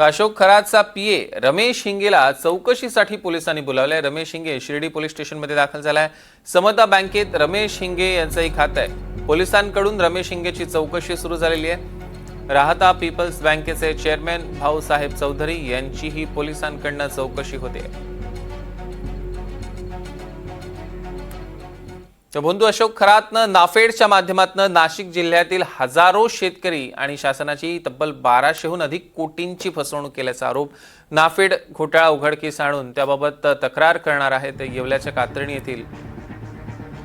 तर अशोक खरातचा पीए रमेश हिंगेला चौकशीसाठी पोलिसांनी बोलावलंय। रमेश हिंगे शिर्डी पोलीस स्टेशनमध्ये दाखल झालाय। समता बँकेत रमेश हिंगे यांचंही खातं आहे। पोलिसांकडून रमेश हिंगेची चौकशी सुरू झालेली आहे। राहता पीपल्स बँकेचे चेअरमॅन भाऊसाहेब चौधरी यांचीही पोलिसांकडून चौकशी होते। तर बंधू अशोक खरातनं नाफेडच्या माध्यमातून नाशिक जिल्ह्यातील हजारो शेतकरी आणि शासनाची तब्बल 1200हून अधिक कोटींची फसवणूक केल्याचा आरोप नाफेड घोटाळा उघडकीस आणून त्याबाबत तक्रार करणार आहे। ते येवल्याच्या कातरणी येथील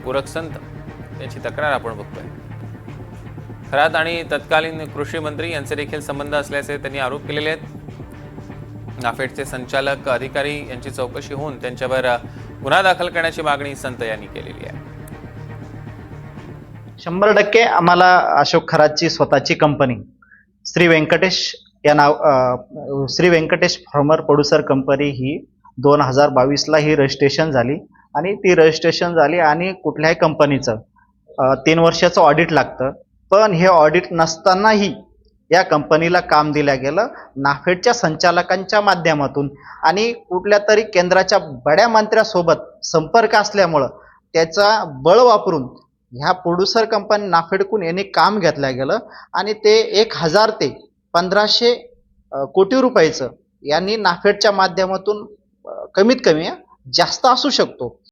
गोरखसंत यांची तक्रार आपण बघतोय। खरात आणि तत्कालीन कृषी मंत्री यांचे देखील संबंध असल्याचे त्यांनी आरोप केलेले आहेत। नाफेडचे संचालक अधिकारी यांची चौकशी होऊन त्यांच्यावर गुन्हा दाखल करण्याची मागणी संत यांनी केलेली आहे। 100% आम्हाला अशोक खरातची स्वतःची कंपनी श्री व्यंकटेश या Shri Venkatesh farmer producer company ही 2022ला ही रजिस्ट्रेशन झाली आणि ती रजिस्ट्रेशन झाली आणि कुठल्याही कंपनीचं 3 वर्षाचं ऑडिट लागतं। पण हे ऑडिट नसतानाही या कंपनीला काम दिलं गेलं नाफेडच्या संचालकांच्या माध्यमातून आणि कुठल्या तरी केंद्राच्या बड्या मंत्र्यासोबत संपर्क असल्यामुळं त्याचा बळ वापरून ह्या प्रोड्युसर कंपनी नाफेडकडून यांनी काम घेतलं गेलं आणि ते 1000 ते 1500 कोटी रुपयाचं यांनी नाफेडच्या माध्यमातून कमीत कमी जास्त असू शकतो